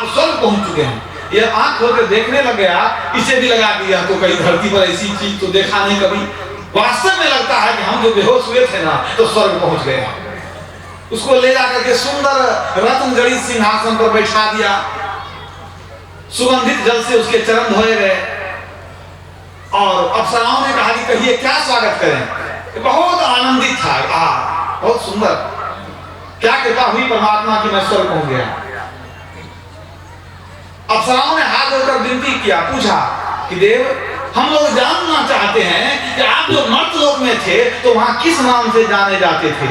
आप स्वर्ग पहुंच चुके हैं। ये आंख खोलकर देखने लग गया, इसे भी लगा दिया तो कहीं धरती पर ऐसी चीज तो देखा नहीं कभी। वास्तव में लगता है कि हम जो बेहोश हुए थे ना तो स्वर्ग पहुंच गया। उसको ले जाकर के सुंदर रत्न जड़ित सिंहासन पर बैठा दिया, सुगंधित जल से उसके चरण धोए गए और अप्सराओं ने कहा कि कहिए क्या स्वागत करें। बहुत आनंदित था, बहुत सुंदर, क्या कृपा हुई परमात्मा की, मैं स्वर्ग पहुंच गया। अप्सराओं ने हाथ जोड़कर विनती किया, पूछा कि देव हम लोग जानना चाहते हैं कि आप जो मर्तलोक में थे तो वहां किस नाम से जाने जाते थे,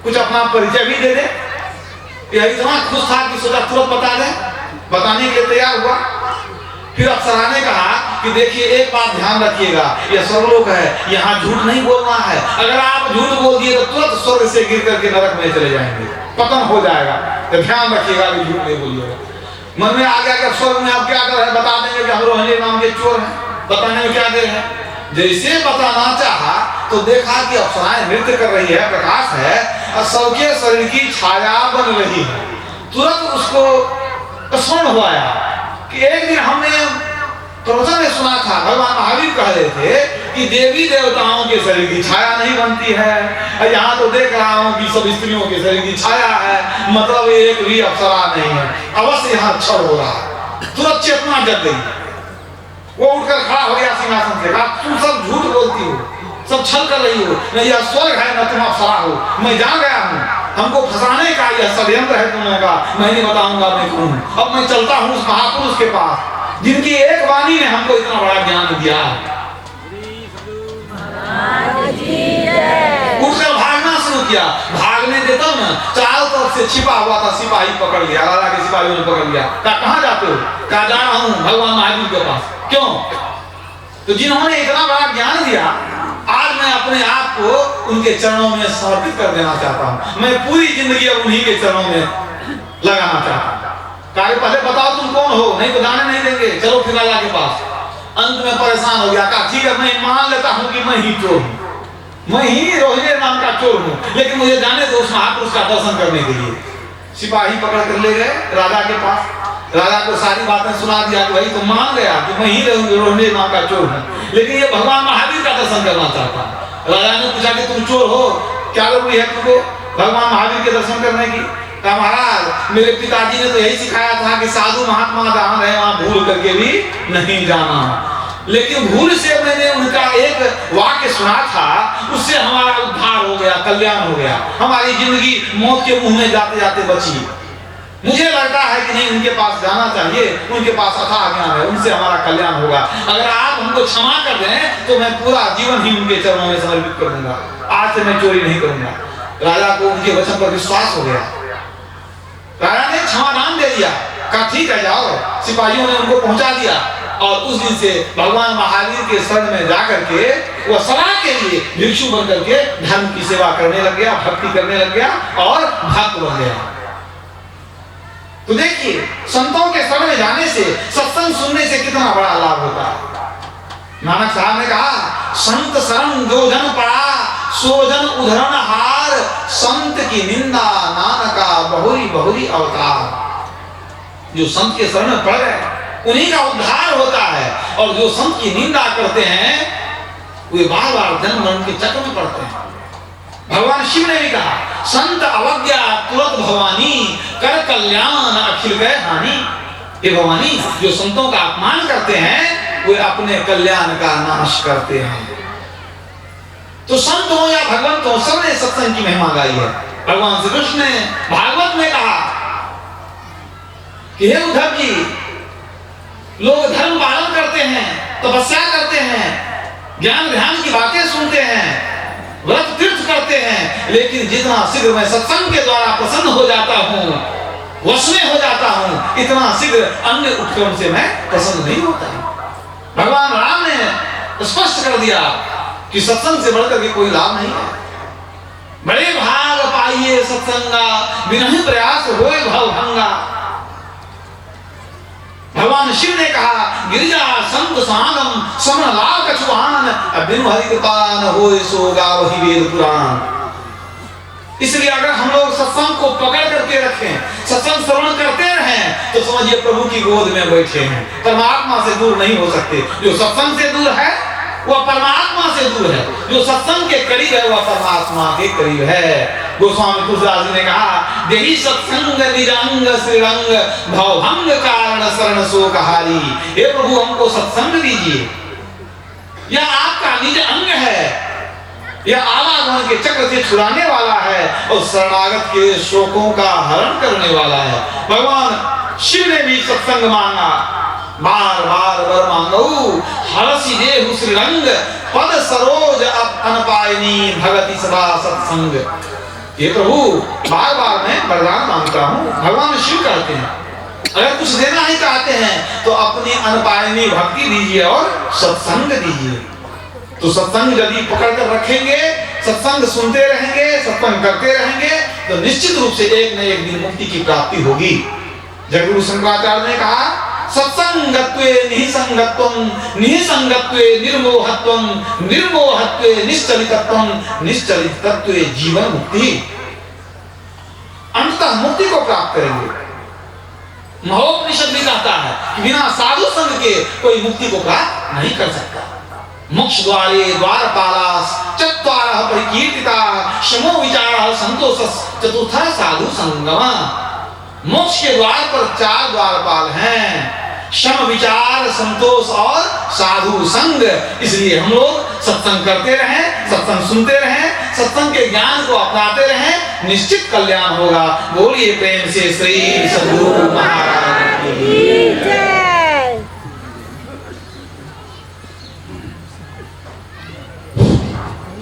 कुछ अपना परिचय भी दे दे। यह इतना खुश था कि सोचा तुरंत बता दे, बताने के लिए तैयार हुआ। फिर अप्सरा ने कहा कि देखिए एक बात ध्यान रखिएगा, यह स्वर्गलोक है, यहाँ झूठ नहीं बोलना है। अगर आप झूठ बोल दिए तो तुरंत स्वर्ग से गिर करके नरक में चले जाएंगे, पतन हो जाएगा। तो ध्यान रखिएगा कि झूठ नहीं बोलिएगा। मन में आ गया कि स्वर्ग में आप क्या कर रहे हैं, बता देंगे कि हम रोहिणी नाम के चोर हैं, बताने में क्या देर है। जैसे बताना चाहा तो देखा कि अप्सराएं नृत्य कर रही है, प्रकाश है और सबके शरीर की छाया बन रही है। तुरंत उसको स्मरण हुआ कि एक दिन हमने प्रवचन में सुना था, भगवान महावीर कह रहे थे कि देवी देवताओं के शरीर की छाया नहीं बनती है। यहाँ तो देख रहा हूँ कि सब स्त्रियों के शरीर की छाया है, मतलब एक भी अप्सरा नहीं है। अवश्य यहाँ छल हो रहा है। तुरंत चेतना जग गई, वो उठकर खड़ा हो गया सिंहासन से, कहा तुम सब झूठ बोलती हो, सब छल कर रही हो, न यह स्वर्ग है न तुम अप्सरा हो। मैं जान गया हूँ, हमको फंसाने का यह षड्यंत्र है तुम लोगों का। मैं नहीं बताऊंगा मैं कौन। अब मैं चलता हूँ उस महापुरुष के पास जिनकी एक वाणी ने हमको इतना बड़ा ज्ञान दिया। उठकर भागना शुरू किया। भागने देता ना, चारों तरफ से छिपा हुआ था सिपाही पकड़ लिया, राजा के सिपाहियों ने पकड़ लिया। कहाँ जाते हो? कहा जा रहा हूँ भगवान महावीर के पास। क्यों? तो जिन्होंने इतना बड़ा ज्ञान दिया, आज मैं अपने आप को उनके चरणों में समर्पित कर देना चाहता हूँ। मैं पूरी जिंदगी अब उन्हीं के चरणों में लगाना चाहता हूँ। कहा पहले बताओ तुम कौन हो, नहीं तो जाने नहीं देंगे, चलो फिर राजा के पास। अंत में परेशान हो गया, कहा ठीक है मैं मान लेता हूँ कि मैं ही चोर हूँ, मैं ही रोहिणी नाम का चोर हूँ, लेकिन मुझे जाने दो उस महापुरुष का दर्शन करने के लिए। सिपाही पकड़ कर ले गए राजा के पास। राजा को सारी बातें सुना दिया कि भाई तो मान गया कि मैं ही रोहिणी नाम का चोर हूँ, लेकिन ये भगवान महावीर का दर्शन करना चाहता है। राजा ने पूछा कि तुम चोर हो, क्या जरूरी है तुमको भगवान महावीर के दर्शन करने की? कहा महाराज मेरे पिताजी ने तो यही सिखाया था कि साधु महात्मा जहाँ रहे वहाँ भूल करके भी नहीं जाना, लेकिन भूल से मैंने उनका एक वाक्य सुना था, उससे हमारा उद्धार हो गया, कल्याण हो गया, हमारी जिंदगी मौत के मुंह में जाते जाते बची। मुझे लगता है कि नहीं उनके पास जाना चाहिए, उनके पास अथाह ज्ञान है, उनसे हमारा कल्याण होगा। अगर आप हमको क्षमा कर दें तो मैं पूरा जीवन ही उनके चरणों में समर्पित कर दूंगा, आज से मैं चोरी नहीं करूंगा। राजा को उनके वचन पर विश्वास हो गया। राजा ने क्षमादान दे दिया, कहा ठीक है जाओ। सिपाहियों ने उनको पहुंचा दिया और उस दिन से भगवान महावीर के शरण में जाकर के वह सदा के लिए भिक्षु बन करके धर्म की सेवा करने लग गया, भक्ति करने लग गया और भक्त बन गया। तो देखिए संतों के शरण में जाने से, सत्संग सुनने से कितना बड़ा लाभ होता है। नानक साहब ने कहा संत शरण जो जन पड़ा सो जन उधरण हार, संत की निंदा नानका बहुरी बहुरी अवतार। जो संत के शरण में पड़ गए उन्हीं का उद्धार होता है, और जो संत की निंदा करते हैं वे बार बार जन्म मरण के चक्र में पड़ते हैं। भगवान शिव ने भी कहा संत अवज्ञा तुरंत भवानी, कर कल्याण अखिल गए हानि। ये भवानी जो संतों का अपमान करते हैं वे अपने कल्याण का नाश करते हैं। तो संत हो या भगवंत हो, सबने सत्संग की महिमा गाई है। भगवान श्री कृष्ण ने भागवत में कहा कि हे उद्धव जी, लोग धर्म पालन करते हैं, तपस्या करते हैं, ज्ञान ध्यान की बातें सुनते हैं, व्रत तीर्थ करते हैं, लेकिन जितना शीघ्र मैं सत्संग के द्वारा प्रसन्न हो जाता हूँ, वश में हो जाता हूँ, इतना शीघ्र अन्य उपक्रम से मैं प्रसन्न नहीं होता। भगवान राम ने स्पष्ट कर दिया कि सत्संग से बढ़कर के कोई लाभ नहीं है। बड़े भाग पाइए सत्संगा, बिना प्रयास होए भवभंगा। भगवान शिव ने कहा गिरिजा संत सानम समन लाभ कछुआन, बिनु हरि कृपा न होए सो गावहि वेद पुराण। इसलिए अगर हम लोग सत्संग को पकड़ करके रखें, सत्संग श्रवण करते रहें, तो समझिए प्रभु की गोद में बैठे हैं, परमात्मा से दूर नहीं हो सकते। जो सत्संग से दूर है वह परमात्मा से दूर है, जो सत्संग के करीब है वह परमात्मा के करीब है। गोस्वामी तुलसीदास जी ने कहा, देहि सत्संग निरंग श्रीरंग भवभंग कारण शरण शोकहारी। हे प्रभु हमको सत्संग दीजिए, यह आपका निज अंग है, यह आवागमन के चक्र से छुड़ाने वाला है और शरणागत के शोकों का हरण करने वाला है। भगवान शिव ने भी सत्संग मांगा, बार बार वर मांगऊ हरसि देहु श्रीरंग पद सरोज अनपायनी भगति सदा सत्संग। ये प्रभु बार बार मैं वरदान मांगता हूँ। भगवान शिव कहते हैं अगर कुछ देना ही चाहते हैं तो अपनी अनपायनी भक्ति दीजिए और सत्संग दीजिए। तो सत्संग यदि पकड़ कर रखेंगे, सत्संग सुनते रहेंगे, सत्संग करते रहेंगे तो निश्चित रूप से एक न एक दिन मुक्ति की प्राप्ति होगी। जगगुरु शंकराचार्य ने कहा, सत्संगत्वे निःसंगत्वं निःसंगत्वे निर्मोहत्वं निर्मोहत्वे निश्चलितत्वं निश्चलितत्वे जीवन मुक्ति। अंततः मुक्ति को प्राप्त करेंगे। महोपनिषद भी कहता है कि बिना साधु संग के कोई मुक्ति को प्राप्त नहीं कर सकता। मोक्ष द्वारे द्वारपालास चत्वारः परिकीर्तिताः शमो विचारः संतोषः चतुर्थः साधु संगमः। मोक्ष के द्वार पर 4 द्वारपाल हैं, शम विचार संतोष और साधु संग। इसलिए हम लोग सत्संग करते रहें, सत्संग सुनते रहें, सत्संग के ज्ञान को अपनाते रहें, निश्चित कल्याण होगा। बोलिए प्रेम से श्री सद्गुरु महाराज की जय।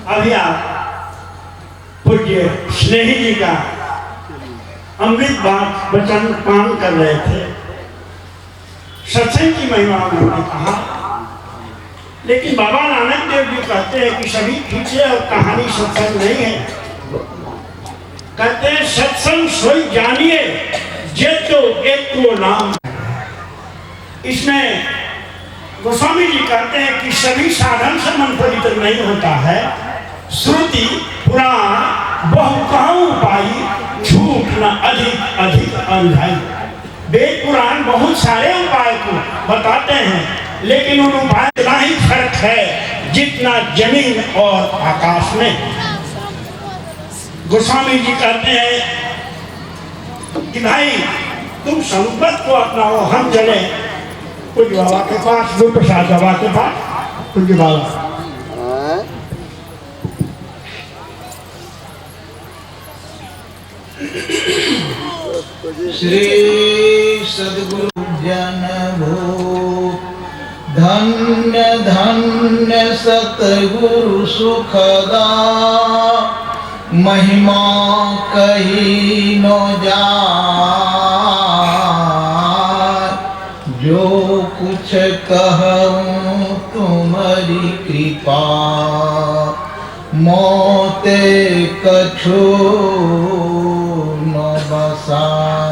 अभी आप पूज्य स्नेही जी का अमृत बात वचन पान कर रहे थे। सत्संग की महिमा उन्होंने कहा, लेकिन बाबा नानक देव जी कहते हैं कि सभी खींचे और कहानी सत्संग नहीं है। कहते हैं सत्संग सोई जानिए जे तो एक तो नाम। इसमें गोस्वामी जी कहते हैं कि सभी साधन से मन पवित्र नहीं होता है। श्रुति पुराण बहु कहूं पाई झूठ न अधिक अधिक अंधाई। वेद पुराण बहुत सारे उपाय को बताते हैं, लेकिन उन उपाय इतना ही फर्क है जितना जमीन और आकाश में। गोस्वामी जी कहते हैं कि भाई तुम संपत्ति को अपनाओ, हम चले पूज्य बाबा के पास, गुरु प्रसाद बाबा के पास। पूज्य बाबा श्री सद्गुरु जन भो धन्य धन्य सतगुरु सुखदा महिमा कही न जाय। जो कुछ कहूँ तुम्हारी कृपा मोते कछु न बसाय।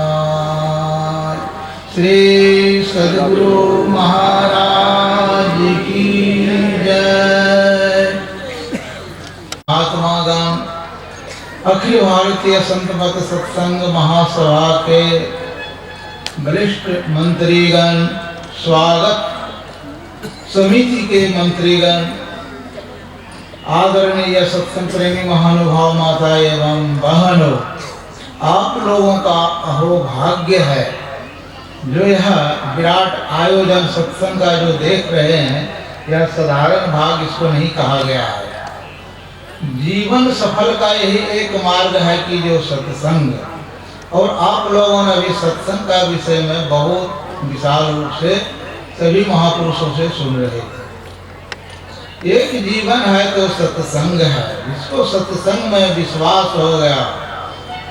श्री सद्गुरु महाराज की जय। महात्मागण अखिल भारतीय संत मत सत्संग महासभा के वरिष्ठ मंत्रीगण, स्वागत समिति के मंत्रीगण, आदरणीय सत्संग प्रेमी महानुभाव माता एवं बहनों, आप लोगों का अहो भाग्य है जो यह विराट आयोजन सत्संग का जो देख रहे हैं। यह साधारण भाग इसको नहीं कहा गया है। जीवन सफल का यही एक मार्ग है कि जो सत्संग, और आप लोगों ने भी सत्संग का विषय में बहुत विशाल रूप से सभी महापुरुषों से सुन रहे थे। एक जीवन है तो सत्संग है। जिसको सत्संग में विश्वास हो गया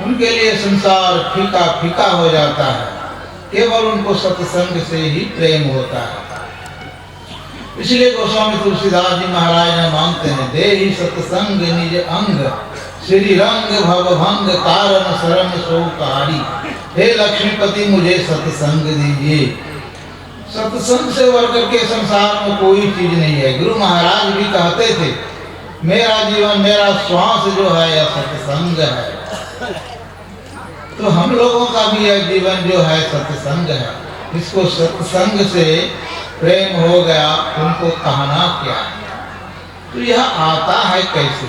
उनके लिए संसार फीका फीका हो जाता है। केवल उनको सत्संग से ही प्रेम होता है। इसलिए गोस्वामी तुलसीदास जी महाराज ने मांगते हैं, देहि सत्संग निज अंग श्री रंग भवभंग कारण शरण सोकारी। हे लक्ष्मीपति मुझे सत्संग दीजिए। सत्संग से बढ़कर के संसार में कोई चीज नहीं है। गुरु महाराज भी कहते थे, मेरा जीवन मेरा श्वास जो है यह सत्संग है। तो हम लोगों का भी यह जीवन जो है सत्संग है। इसको सत्संग से प्रेम हो गया, उनको कहना क्या है? तो यह आता है कैसे?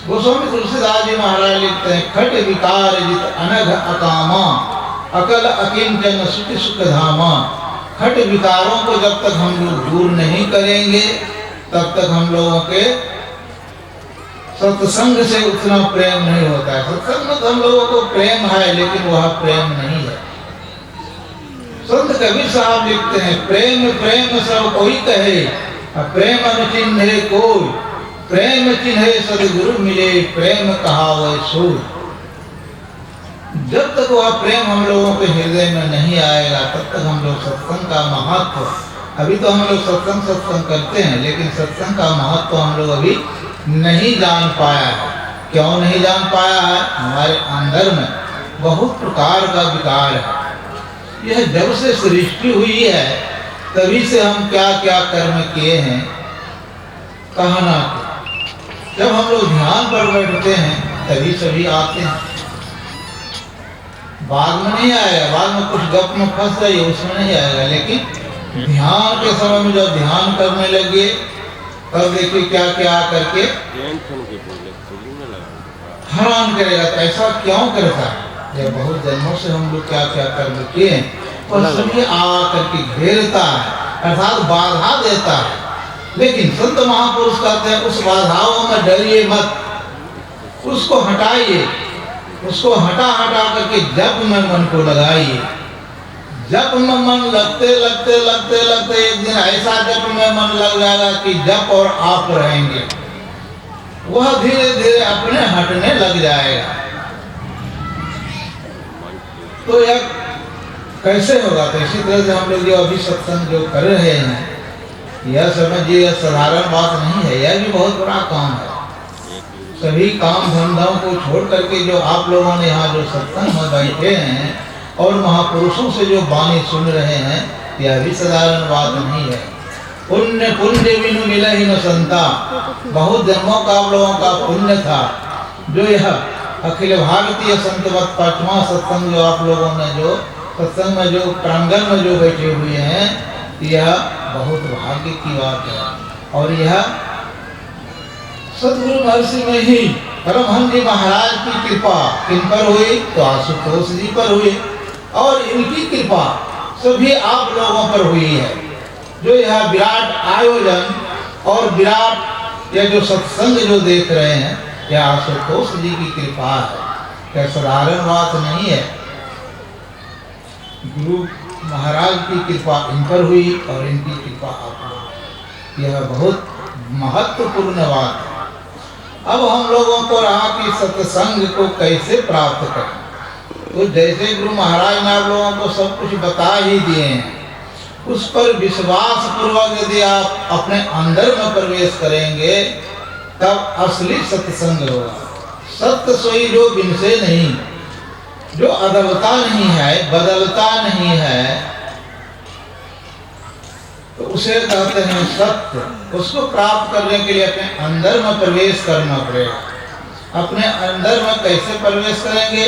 गोस्वामी तुलसीदास जी महाराज लिखते हैं, खट विकार जित अनघ अकामा अकल अकिंचन सुख सुख धामा। खट विकारों को जब तक हम लोग दूर नहीं करेंगे तब तक हम लोगों के सत्संग से उतना प्रेम नहीं होता है। सत्संग में हम लोगों को प्रेम है लेकिन वह प्रेम नहीं है। संत कबीर साहब लिखते हैं, प्रेम प्रेम सब कोई कहे, प्रेम अनुचिन्ह कोई, प्रेम चिन्हे सदगुरु मिले, प्रेम कहावै सोई। जब तक वह प्रेम हम लोगों के हृदय में नहीं आएगा तब तक हम लोग सत्संग का महत्व, अभी तो हम लोग सत्संग करते हैं लेकिन सत्संग का महत्व हम लोग अभी नहीं जान पाया है। क्यों नहीं जान पाया है? हमारे अंदर में बहुत प्रकार का विकार है। यह जब से सृष्टि हुई है तभी से हम क्या क्या कर्म किए हैं कहना के। जब हम लोग ध्यान पर बैठते हैं तभी सभी आते हैं, बाद में नहीं आएगा। बाद में कुछ गप में फंस जाइए उसमें नहीं आएगा, लेकिन ध्यान के समय में जब ध्यान करने लगे तब देखिए क्या क्या करके हैरान करेगा। तो ऐसा क्यों करता है? जब बहुत जन्मों से हम लोग क्या क्या कर्म किए और सभी आ करके घेरता है अर्थात बाधा देता है। लेकिन संत महापुरुष कहते हैं उस बाधाओं में डरिए मत, उसको हटाइए, उसको हटा हटा करके जप में मन को लगाइए। जप में मन लगते लगते लगते लगते एक दिन ऐसा जप में मन लग जाएगा कि जप और आप रहेंगे, वह धीरे धीरे अपने हटने लग जाएगा। तो यह कैसे होगा? तो इसी तरह से हम लोग जो अभी सत्संग जो कर रहे हैं यह समझिए यह साधारण बात नहीं है, यह भी बहुत बड़ा काम है। सभी काम धंधों को छोड़ करके जो आप लोगों ने यहाँ जो सत्संग में बैठे हैं और महापुरुषों से जो वाणी सुन रहे हैं यह भी साधारण बात नहीं है। पुण्य पुण्य बिनु मिला ही न संता, बहुत जन्मों का आप लोगों का पुण्य था जो यह अखिल भारतीय संतवत 5वां सत्संग जो आप लोगों ने जो सत्संग में जो प्रांगण में जो बैठे हुए हैं यह बहुत भाग्य की बात है। और यह सतगुरु महर्षि में ही परमहंस जी महाराज की कृपा किन पर हुई? तो आशुतोष जी पर हुई, और इनकी कृपा सभी आप लोगों पर हुई है। जो यह विराट आयोजन और विराट यह जो सत्संग जो देख रहे हैं यह आशुतोष जी की कृपा है, यह साधारण बात नहीं है। गुरु महाराज की कृपा इन पर हुई और इनकी कृपा आप पर, यह बहुत महत्वपूर्ण बात है। अब हम लोगों को रहा कि सत्संग को कैसे प्राप्त करें। तो जैसे गुरु महाराज ने आप लोगों को सब कुछ बता ही दिए हैं, उस पर विश्वास पूर्वक यदि आप अपने अंदर में प्रवेश करेंगे तब असली सत्संग होगा। सत्य सोई जो बिन से नहीं, जो अदलता नहीं है, बदलता नहीं है, तो उसे कहते हैं सत्य। उसको प्राप्त करने के लिए अपने अंदर में प्रवेश करना पड़ेगा। अपने अंदर में कैसे प्रवेश करेंगे?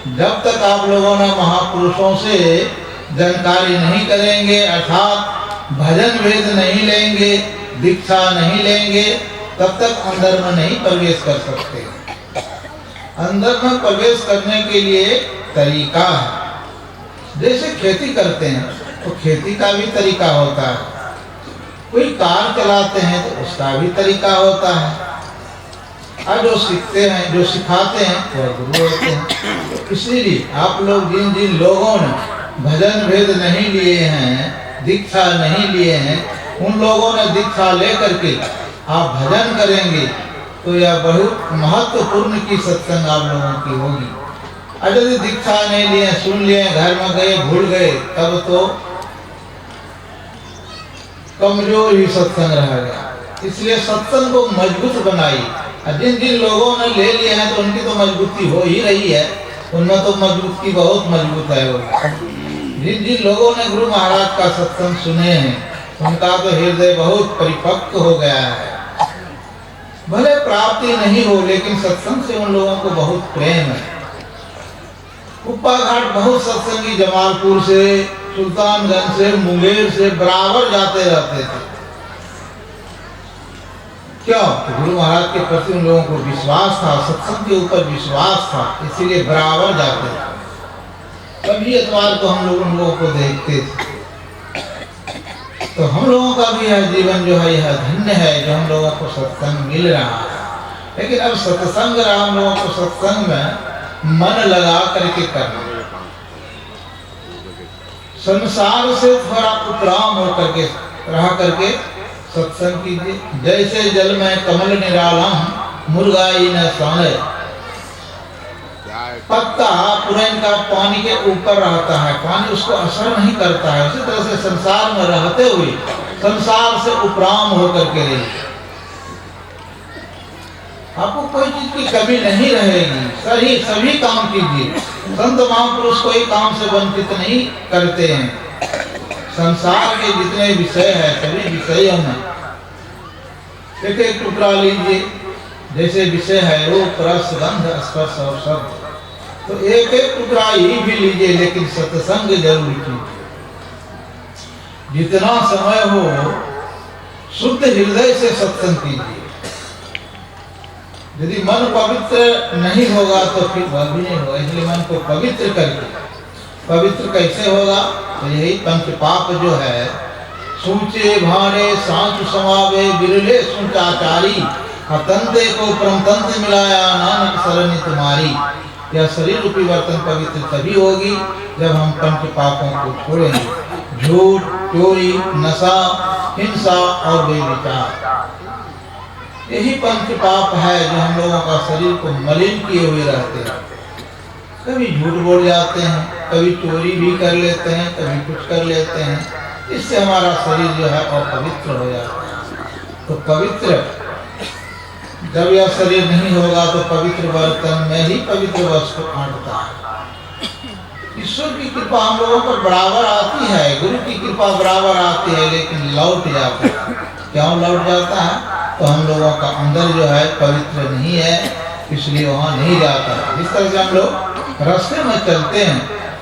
जब तक आप लोगों ने महापुरुषों से जानकारी नहीं करेंगे अर्थात भजन वेद नहीं लेंगे, दीक्षा नहीं लेंगे, तब तक अंदर में नहीं प्रवेश कर सकते। अंदर में प्रवेश करने के लिए तरीका है। जैसे खेती करते हैं तो खेती का भी तरीका होता है, कोई कार चलाते हैं तो उसका भी तरीका होता है। और जो सीखते हैं जो सिखाते हैं वह गुरु होते हैं। इसीलिए आप लोग जिन जिन लोगों ने भजन भेद नहीं लिए हैं, दीक्षा नहीं लिए हैं, उन लोगों ने दीक्षा लेकर के आप भजन करेंगे तो यह बहुत महत्वपूर्ण की सत्संग आप लोगों की होगी। और यदि दीक्षा नहीं लिए, सुन लिए, घर में गए भूल गए, तब तो कमजोर ही सत्संग रह गया। इसलिए सत्संग को मजबूत बनाई। जिन जिन लोगों ने ले लिए हैं तो उनकी तो मजबूती हो ही रही है, उनमें तो मजबूती बहुत मजबूत है। जिन जिन लोगों ने गुरु महाराज का सत्संग सुने हैं उनका तो हृदय बहुत परिपक्व हो गया है। भले प्राप्ति नहीं हो लेकिन सत्संग से उन लोगों को बहुत प्रेम है। कुप्पा घाट बहुत सत्संगी जमालपुर से, सुल्तानगंज से, मुंगेर से बराबर जाते रहते थे। क्यों? तो गुरु महाराज के प्रति उन लोगों को विश्वास था, सत्संग के ऊपर विश्वास था, इसीलिए बराबर जाते थे। कभी एतवार को हम लोग उन लोगों को देखते थे। तो हम लोगों का भी यह जीवन जो है यह धन्य है जो हम लोगों को सत्संग मिल रहा है। लेकिन अब सत्संग रहा हम लोगों को सत्संग में मन लगा करके करना, संसार से थोड़ा उपराम होकर के रह करके सत्संग कीजिए। जैसे जल में कमल निरालम मुर्गाई न साने, पत्ता पूरा इनका पानी के ऊपर रहता है, पानी उसको असर नहीं करता है। उसी तरह से संसार में रहते हुए संसार से उपराम होकर के रहिए। आपको कोई चीज की कमी नहीं रहेगी, सभी काम कीजिए। संत महापुरुष कोई काम से वंचित नहीं करते हैं। संसार के जितने विषय है सभी विषयों में एक एक टुकड़ा लीजिए। जैसे विषय है रूप रस गंध स्पर्श और शब्द, तो एक एक टुकड़ा ही भी लीजिए, लेकिन सत्संग जरूर कीजिए। जितना समय हो शुद्ध हृदय से सत्संग कीजिए। यदि मन पवित्र नहीं होगा तो फिर वह भी नहीं होगा, इसलिए मन को पवित्र करके। पवित्र कैसे होगा? तो यही पंच पाप जो है, सूचे भारे सांच समावे बिरले सुचाचारी, अतंते को परमतंत्र मिलाया नानक सरनि तुम्हारी। यह शरीर रूपी वर्तन पवित्र तभी होगी जब हम पंच पापों को छोड़ेंगे, झूठ, चोरी, नशा, हिंसा और बेविचार। यही पंच पाप है जो हम लोगों का शरीर को मलिन किए हुए रहते हैं। कभी झूठ बोल जाते हैं, कभी चोरी भी कर लेते हैं, कभी कुछ कर लेते हैं, इससे हमारा शरीर जो है अपवित्र हो जाता है। तो पवित्र जब यह शरीर नहीं होगा तो पवित्र बर्तन में ही पवित्र वस्तु आंटता है। ईश्वर की कृपा हम लोगों पर बराबर आती है, गुरु की कृपा बराबर आती है, लेकिन लौट जाता है। क्यों लौट जाता है? तो हम लोगों का अंदर जो है पवित्र नहीं है, इसलिए वहाँ नहीं जाता है। जिस तरह से हम लोग रास्ते में चलते हैं,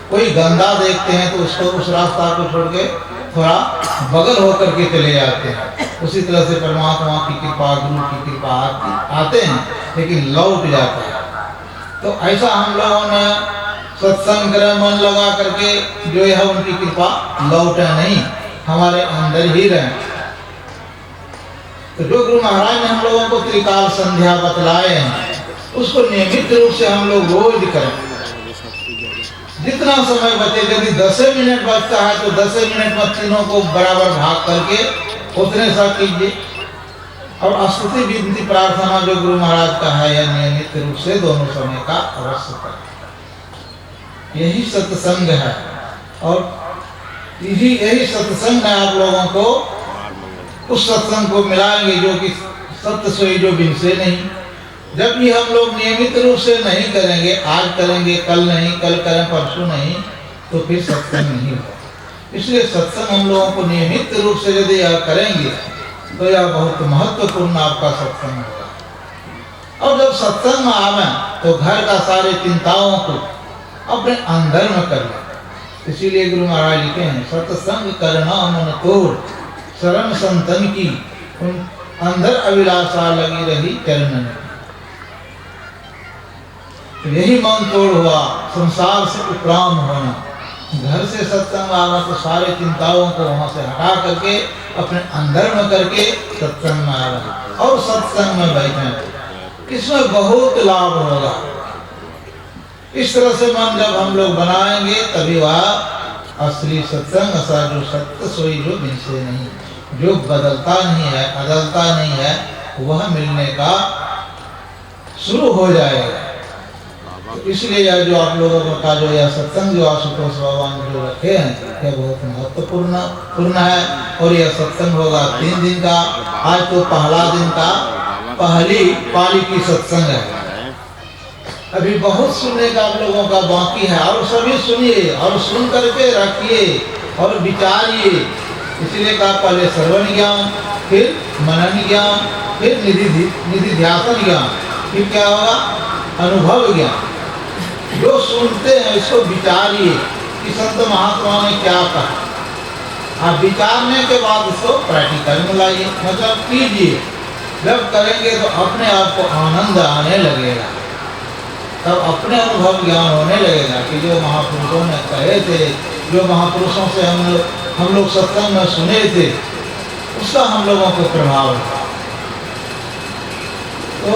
कोई गंदा देखते हैं तो उसको उस रास्ता को छोड़ के थोड़ा बगल होकर के चले जाते हैं। उसी तरह से परमात्मा की कृपा, गुरु की कृपा आते हैं, लेकिन लौट जाता है। तो ऐसा हम लोगों ने सत्संग करे मन लगा करके जो है उनकी कृपा लौटे नहीं, हमारे अंदर ही रहे। तो जो गुरु महाराज ने हम लोगों को त्रिकाल संध्या बतलाए हैं, उसको नियमित रूप से हम लोग रोज करें। जितना समय बचे, यदि 10 मिनट बचता है तो 10 मिनट में तीनों को बराबर भाग करके उतने सा कीजिए। और स्तुति विनती प्रार्थना जो गुरु महाराज का है, यह नियमित रूप से दोनों समय का अवश्य करें। यही सत्संग है, और यही सत्संग में आप लोगों को उस सत्संग को मिलाएंगे जो कि सत्य सोई जो बिन से नहीं। जब भी हम लोग नियमित रूप से नहीं करेंगे, आज करेंगे कल नहीं, कल करें परसों नहीं, तो फिर सत्संग नहीं होगा। इसलिए सत्संग हम लोगों को नियमित रूप से यदि यह करेंगे तो यह बहुत महत्वपूर्ण आपका सत्संग होगा। और जब सत्संग में आवे तो घर का सारे चिंताओं को अपने अंदर में कर ले। इसीलिए गुरु महाराज लिखे हैं, सत्संग करना मन तोड़, शरण संतन की उन अंदर अभिलाषा लगी रही चरण में। तो यही मन तोड़ हुआ, संसार से उपराम होना। घर से सत्संग आना तो सारे चिंताओं को वहां से हटा करके अपने अंदर में करके सत्संग में आना और सत्संग में बैठे, इसमें बहुत लाभ होगा। इस तरह से मन जब हम लोग बनाएंगे तभी वह असली सत्संग, ऐसा जो सत्य सोई जो बिन से नहीं, जो बदलता नहीं है, अदलता नहीं है, वह मिलने का शुरू हो जाएगा। तो इसलिए यह जो आप लोगों का जो यह सत्संग जो आशुतोष बाबा ने जो रखे हैं, यह बहुत महत्वपूर्ण है। और यह सत्संग होगा 3 दिन का। आज तो पहला दिन का पहली पाली की सत्संग है। अभी बहुत सुनने का आप लोगों का बाकी है, और सभी सुनिए और सुन करके रखिए और विचारिए। इसलिए कहा पहले श्रवण ज्ञान, फिर मनन ज्ञान, फिर निधि ध्यासन ज्ञान, फिर क्या होगा? अनुभव ज्ञान। जो सुनते हैं इसको विचारिए कि संत महात्माओं ने क्या कहा। आप विचारने के बाद उसको प्रैक्टिकल में लाइए, मतलब कीजिए। जब करेंगे तो अपने आप को आनंद आने लगेगा, तब अपने अनुभव ज्ञान होने लगेगा कि जो महापुरुषों ने कहे थे, जो महापुरुषों से हम लोग सत्संग में सुने थे, उसका हम लोगों को प्रभाव है। तो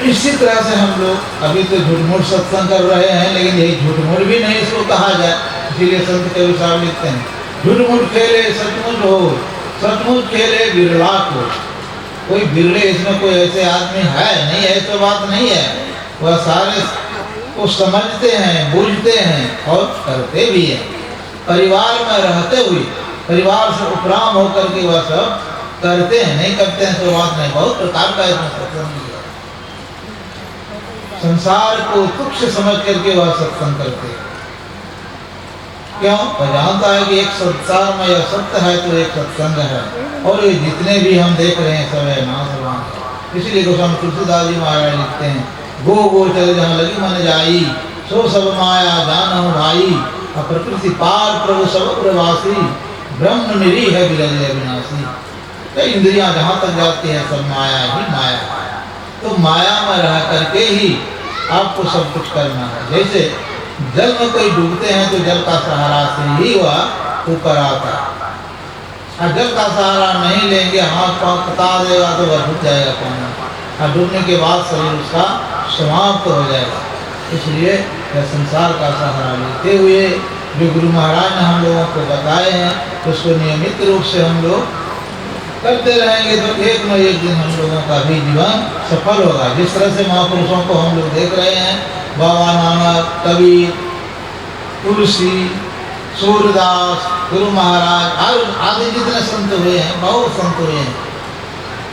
इसी तरह से हम लोग अभी तो झूठ-मूठ सत्संग कर रहे हैं, लेकिन यही झूठ-मूठ भी नहीं इसको कहा जाए, इसीलिए संत कबीर साहब लिखते हैं, झूठ-मूठ खेले सचमुच हो, सचमुच खेले बिरला को। कोई बिरले इसमें कोई ऐसे आदमी है नहीं, ऐसी बात नहीं है। वह सारे को समझते हैं, बूझते हैं और करते भी हैं। परिवार में रहते हुए, परिवार से उपराम होकर के वह सब करते हैं, नहीं करते हैं तो बात नहीं। बहुत प्रकार का इसमें सत्संग है। संसार को तुच्छ समझ करके वह सत्संग करते हैं। क्यों? वह जानता है कि एक संसार में यह सत्य है तो एक सत्संग है, और ये जितने भी हम देख रहे हैं सब है नाशवान। इसलिए गोस्वामी तुलसीदास जी महाराज लिखते हैं, गो गोचर जहाँ लगी मन जाई, सो सब माया जानहु भाई, प्रकृति पार प्रभु सब प्रवासी, ब्रह्म निरी है विरज अविनाशी। तो इंद्रियां जहाँ तक जाती हैं सब माया ही माया है। तो माया में रह करके ही आपको सब कुछ करना है। जैसे जल में कोई डूबते हैं तो जल का सहारा से ही वह ऊपर आता है, और जल का सहारा नहीं लेंगे, हाथ पाँव कटा देगा तो वह डूब जाएगा पानी, और डूबने के बाद शरीर उसका समाप्त हो जाएगा। इसलिए यह संसार का सहारा लेते हुए जो गुरु महाराज ने हम लोगों को बताए हैं, उसको नियमित रूप से हम लोग करते रहेंगे तो एक न एक दिन हम लोगों का भी जीवन सफल होगा। जिस तरह से महापुरुषों को हम लोग देख रहे हैं, बाबा नानक, कबीर, तुलसी, सूरदास, गुरु महाराज आदि जितने संत हुए हैं, बहुत संत हुए हैं,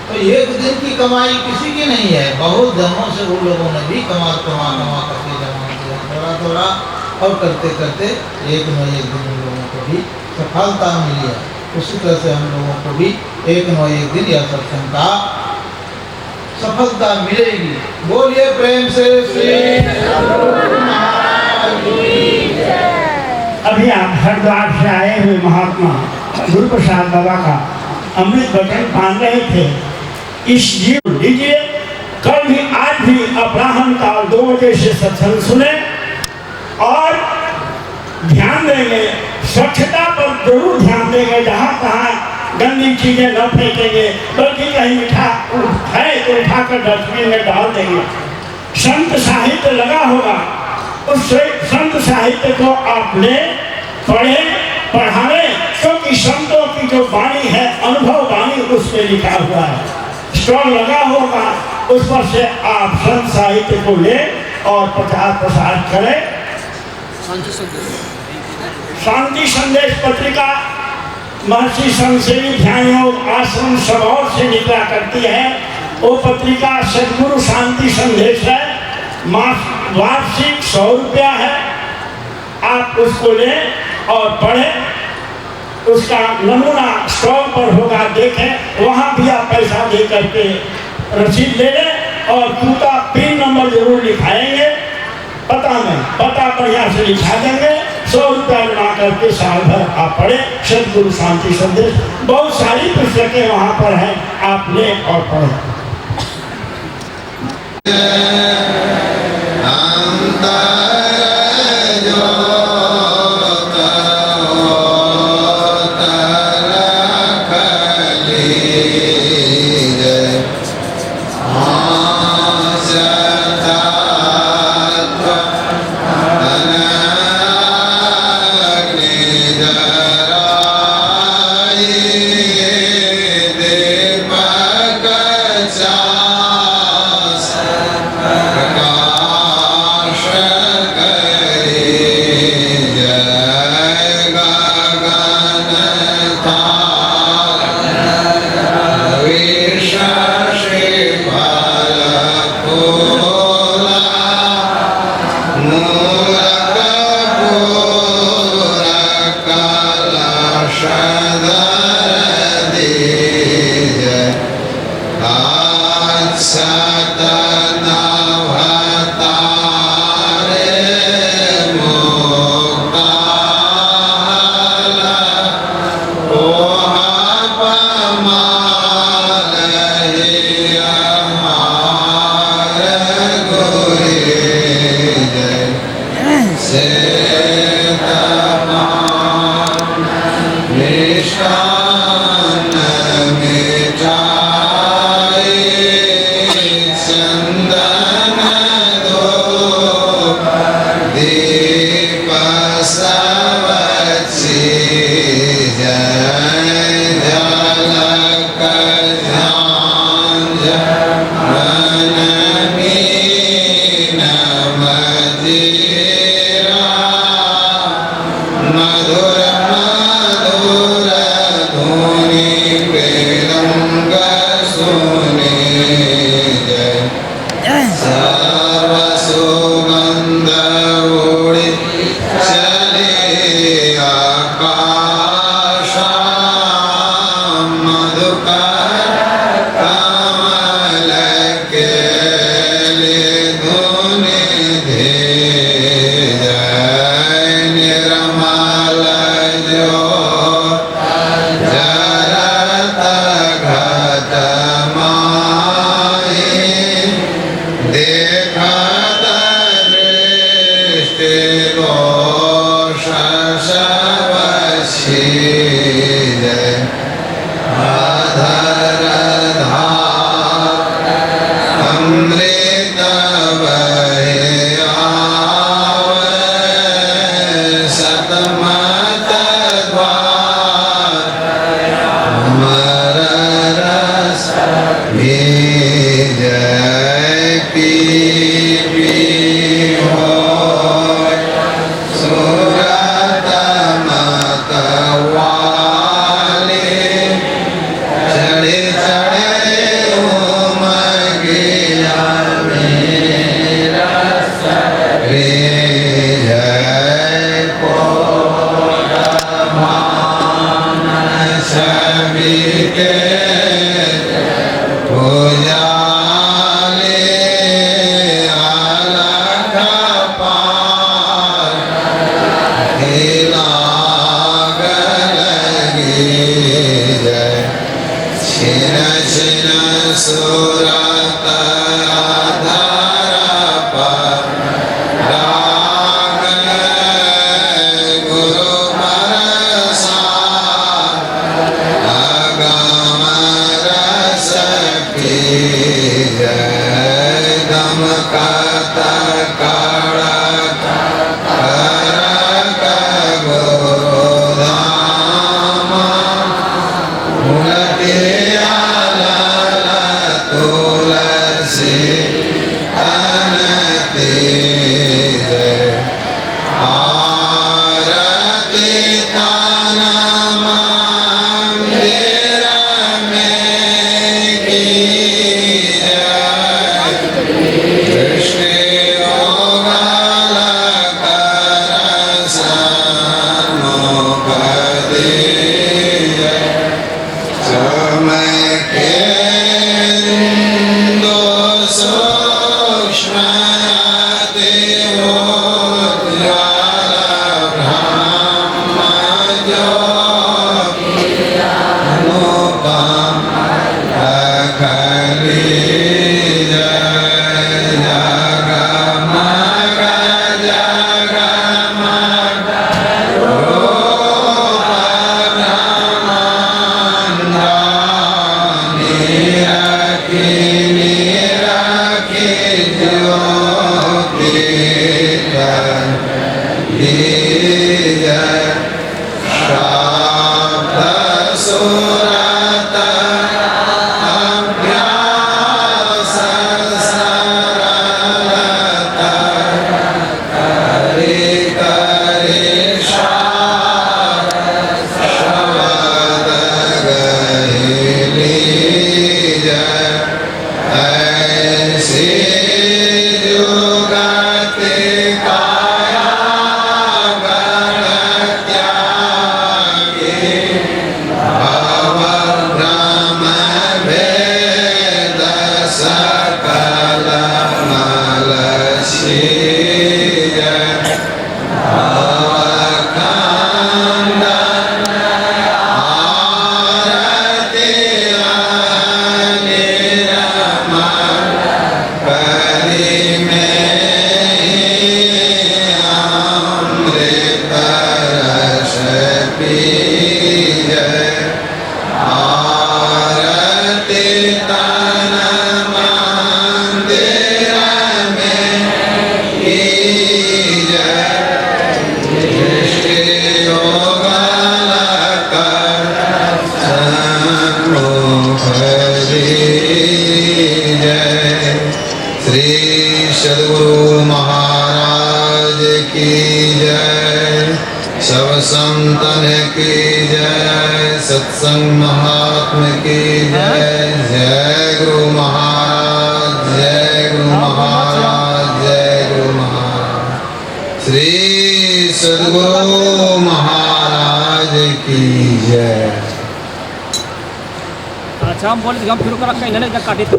तो एक दिन की कमाई किसी की नहीं है। बहुत जन्मों से उन लोगों ने भी कमा करके जमा किया, थोड़ा थोड़ा, और करते करते एक न एक दिन उन लोगों को भी सफलता मिली है। उसी तरह से हम लोगों को भी एक न एक दिन यह सत्संग का सफलता मिलेगी। बोलिए प्रेम से श्री गुरु महाराज की जय। अभी आप हरिद्वार से आए हुए महात्मा गुरु प्रसाद बाबा का अमृत वचन पान रहे थे। इस जीवन लीजिए, कल भी आज भी अपराह्न काल 2 बजे से सत्संग सुने, और ध्यान देंगे, स्वच्छता पर जरूर ध्यान देंगे। जहाँ तहाँ गंदी चीजें न फेंकेंगे, बल्कि कहीं मीठा है तो उठाकर डस्टबिन में डाल देंगे। संत साहित्य लगा होगा, उस संत साहित्य को आप ले, पढ़ें, पढ़ाएं, क्योंकि संतों की जो वाणी है, अनुभव वाणी, उसमें लिखा हुआ है। स्टॉल लगा होगा, उस पर से आप संत साहित्य को ले और प्रचार प्रसार करें। शांति संदेश पत्रिका महर्षि संसेवी ध्यान योग आश्रम सबौर से निकला करती है। वो पत्रिका सदगुरु शांति संदेश है, वार्षिक 100 रुपया है। आप उसको लें और पढ़ें। उसका नमूना स्टॉल पर होगा, देखें, वहाँ भी आप पैसा दे करके रसीद ले लें, और टूटा पिन नंबर जरूर लिखाएंगे। पता नहीं, पता बढ़िया से लिखा देंगे। 100 रुपया बना करके साल भर आप पढ़ें सदगुरु शांति संदेश। बहुत सारी पुस्तकें वहाँ पर हैं, आप लें और पढ़ें। सतनावतारे मिष्टान्न मिठाई चंदन धूप दीप सवची जय झलक झांझ मीन मजीरा मधुर मधुर धुनि मृदंग सुनि जय सर्व सुगंध उड़ि चले आकाश मधुकर कमल के धुनि धे निर्मल जो जरत घट माहि देखत दृष्टि दोष शवशी जय अधर धार अमृत बहे आवे सतमत द्वार अमर रस जय पी होय सुरत मतवाले चढ़े चढ़े ओम गिया मेरा रे जय कोटमान सभी के पूजाले अलग पार लाग लगी जय छिन छिन सुरत आधार पर राग गुरु प्रसाद अगम रस की जय गमकत कड़क करक गोधाम तुलसी अनति आरती तानम मेरा में की कृष्ण योगल कर सन्मुख दे समय के दो सूक्ष्म देवोज्ज्वल ब्रह्म ज्योति अनुपम अखिल जय जगमग जगमग रूप ब्रह्मांड निरखि निरखि ज्योति जय शब्द सुरत अभ्यास सरलत करे करे शब्द गहिली जय ऐसे जुगत काया गण त्यागी भव भ्रम भेद सकल मलसी जय भवखंड आरती निरमल करि में अमृत रस पी जय हरि जय। श्री सद्गुरु महाराज की जय। सब संतन की जय। सत्संग महात्मा की जय। जय गुरु महाराज, जय गुरु महाराज, जय गुरु महाराज। श्री सद्गुरु महाराज की जय। अच्छा हम बोले हम फिर कर कहीं नहीं काटे तो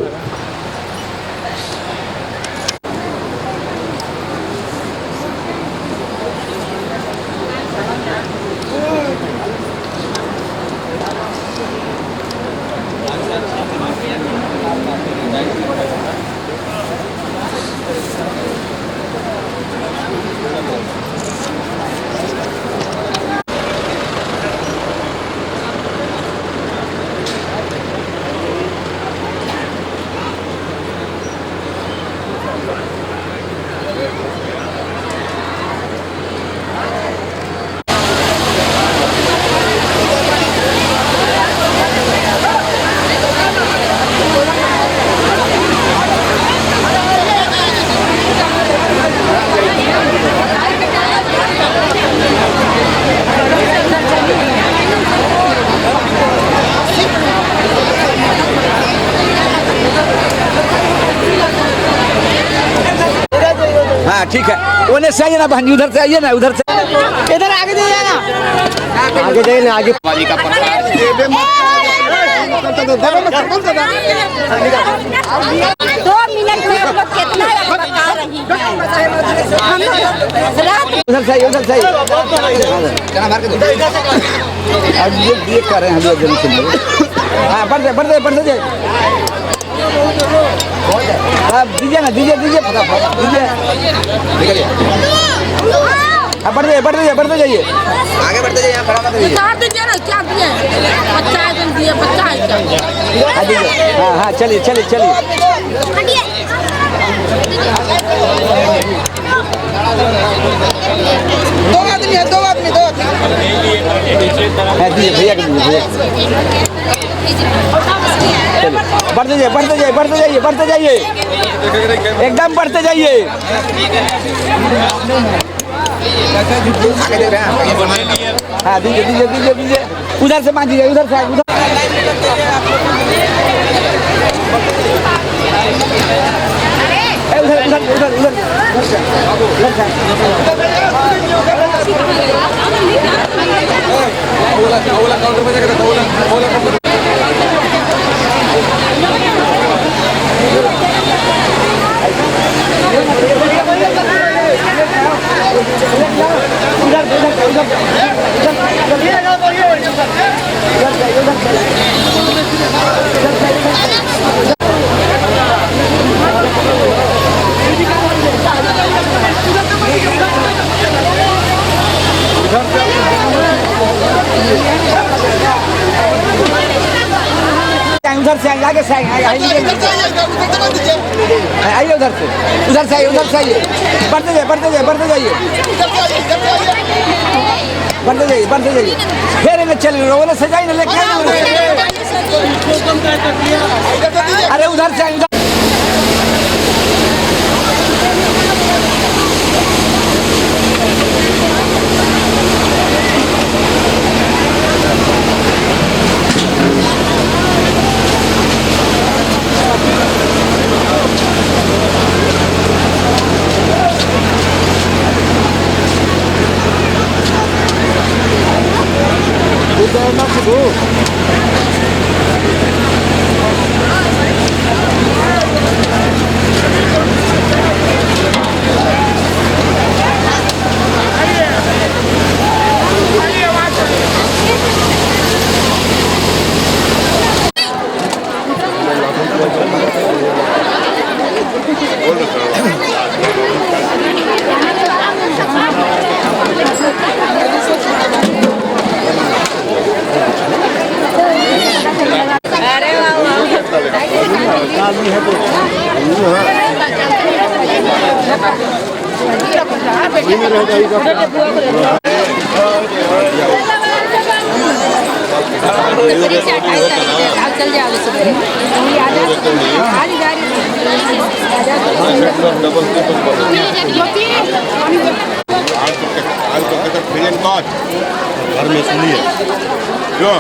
हाँ ठीक है, उन्हें से आइए ना बहन, उधर से आइए ना, उधर से इधर आगे जाइए ना, आगे जाइए ना, आगे बाजी का प्रसाद 2 मिनट में हम लोग कितना बता रही है। उधर से आइए, उधर से आइए, अब ये कर रहे हैं हम लोग जल्दी। हाँ बढ़ते जाइए, आप दीजिए ना, दीजिए फटाफट दीजिए, निकलिए। अब बढ़ते जाइए, आगे बढ़ते जाइए, खड़ा मत रहिए। बता दीजिए ना क्या दिए, बच्चा है तो दिए, बच्चा है क्या? हाँ चलिए। दो आदमी है, दो आदमी। हाँ दीजिए भैया के दीजिए, बढ़ते जाइए, एकदम बढ़ते जाइए। हाँ दीजिए, उधर से मांझिए, उधर से उधर से आगे से आइए, उधर से आइए, बढ़ते जाइए, फिर इन्हें चल रहे सजाई ना लेके, अरे उधर से आइए। से 28 तारीख चल जाओ घर में सुनिए क्यों